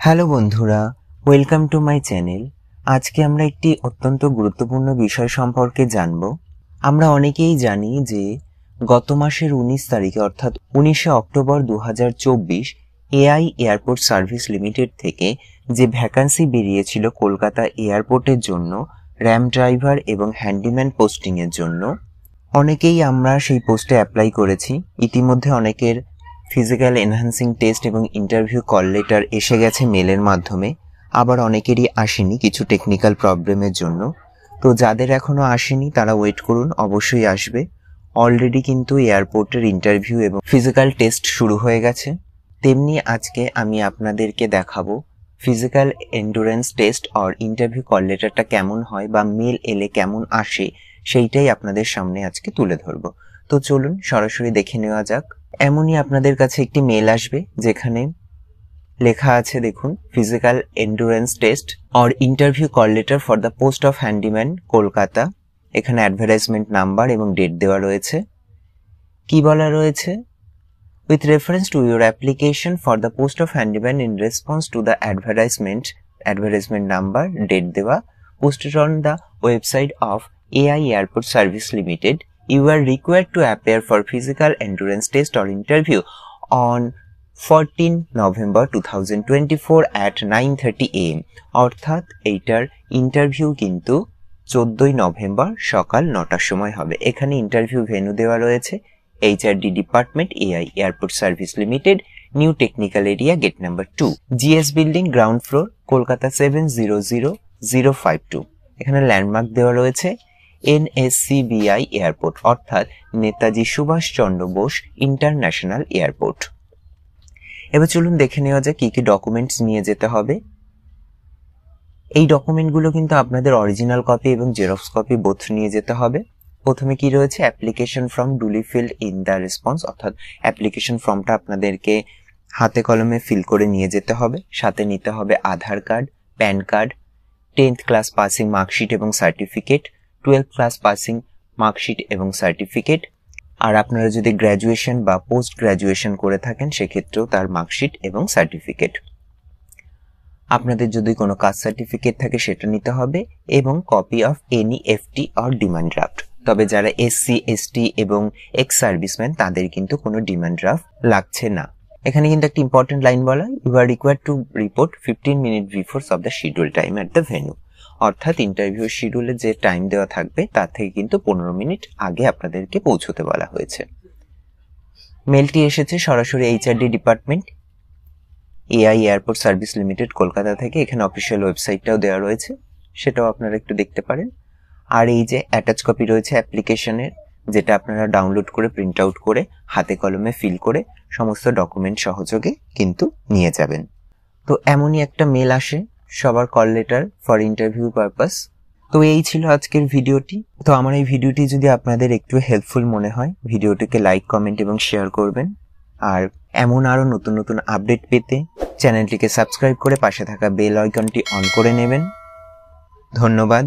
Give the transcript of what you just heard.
Hello বন্ধুরা, welcome to my channel. আজকে আমরা একটি অত্যন্ত গুরুত্বপূর্ণ বিষয় সম্পর্কে জানব। আমরা অনেকেই জানি যে গত মাসের 19 তারিখে অর্থাৎ 19শে October 2024 AI airport service limited থেকে যে ভ্যাকান্সি বেরিয়েছিল কলকাতা এয়ারপোর্টের জন্য র্যাম ড্রাইভার এবং হ্যান্ডিম্যান পোস্টিংয়ের জন্য, অনেকেই আমরা সেই পোস্টে অ্যাপ্লাই করেছি। ইতিমধ্যে অনেকের ফিজিক্যাল এনহ্যান্সিং টেস্ট এবং ইন্টারভিউ কল লেটার এসে গেছে মেলের মাধ্যমে, আবার অনেকেরই আসেনি কিছু টেকনিক্যাল প্রবলেমের জন্য। তো যাদের এখনো আসেনি তারা ওয়েট করুন, অবশ্যই আসবে। অলরেডি কিন্তু এয়ারপোর্টের ইন্টারভিউ এবং ফিজিক্যাল টেস্ট শুরু হয়ে গেছে। তেমনি আজকে আমি আপনাদেরকে দেখাবো ফিজিক্যাল এন্ডুরেন্স টেস্ট আর ইন্টারভিউ কল লেটারটা কেমন হয় বা মেল এলে কেমন আসে, সেইটাই আপনাদের সামনে আজকে তুলে ধরবো। তো চলুন সরাসরি দেখে নেওয়া যাক। এমনই আপনাদের কাছে একটি মেল আসবে যেখানে লেখা আছে, দেখুন, physical endurance test or interview call letter for the post of handyman Kolkata. এখানে অ্যাডভার্টাইজমেন্ট নাম্বার এবং ডেট দেওয়া রয়েছে। কি বলা রয়েছে? With reference to your application for the post of handyman in response to the advertisement number, date দেওয়া, posted on the website of AI Airport Service Limited. You are required to appear for physical endurance test or interview on 14 November 2024 at 9:30 AM. অর্থাৎ এইটার interview কিন্তু 14 November সকাল 9টার সময় হবে। এখানে interview venue দেওয়া রয়েছে HRD department, AI airport service limited, new technical area, gate number 2, GS building, ground floor, Kolkata 700052। এখানে ল্যান্ডমার্ক দেওয়া রয়েছে NSCBI এয়ারপোর্ট, অর্থাৎ নেতাজি সুভাষচন্দ্র বোস ইন্টারন্যাশনাল এয়ারপোর্ট। এবার চলুন দেখে নেওয়া যায় কি কি ডকুমেন্টস নিয়ে যেতে হবে। এই ডকুমেন্টগুলো কিন্তু আপনাদের অরিজিনাল কপি এবং জেরক্স কপি বোথ নিয়ে যেতে হবে। প্রথমে কি রয়েছে? Application form duly filled in the response, অর্থাৎ অ্যাপ্লিকেশন ফর্মটা আপনাদেরকে হাতে কলমে ফিল করে নিয়ে যেতে হবে। সাথে নিতে হবে Aadhaar card, PAN card, 10th class passing marksheet এবং certificate, 12th class passing marksheet এবং সার্টিফিকেট। আর আপনারা যদি গ্র্যাজুয়েশন বা পোস্ট গ্র্যাজুয়েশন করে থাকেন সেক্ষেত্রেও তার মার্কশিট এবং সার্টিফিকেট। আপনাদের যদি কোনো কাস্ট সার্টিফিকেট থাকে সেটা নিতে হবে, এবং copy of any FT or demand draft. তবে যারা SC ST এবং এক্স সার্ভিসম্যান তাদের কিন্তু কোনো ডিমান্ড ড্রাফট লাগছে না। এখানে কিন্তু একটা ইম্পর্টেন্ট লাইন বলা, you are required to report 15 minute before of the schedule time at the venue. অর্থাৎ ইন্টারভিউ শিডিউলে যে টাইম দেওয়া থাকবে তার থেকে কিন্তু 15 মিনিট আগে আপনাদেরকে পৌঁছতে বলা হয়েছে। মেলটি এসেছে সরাসরি HRD department, AI airport service limited, Kolkata থেকে। এখানে অফিসিয়াল ওয়েবসাইটটাও দেওয়া রয়েছে, সেটাও আপনারা একটু দেখতে পারেন। আর এই যে অ্যাটাচ কপি রয়েছে অ্যাপ্লিকেশনের, যেটা আপনারা ডাউনলোড করে প্রিন্ট আউট করে হাতে কলমে ফিল করে সমস্ত ডকুমেন্ট সহযোগে কিন্তু নিয়ে যাবেন। তো এমনই একটা মেল আসে সবার call letter for interview purpose. তো এই ছিল আজকের ভিডিওটি। তো আমার এই ভিডিওটি যদি আপনাদের একটু হেল্পফুল মনে হয়, ভিডিওটিকে লাইক, কমেন্ট এবং শেয়ার করবেন। আর এমন আরো নতুন নতুন আপডেট পেতে চ্যানেলটিকে সাবস্ক্রাইব করে পাশে থাকা বেল আইকনটি অন করে নেবেন। ধন্যবাদ।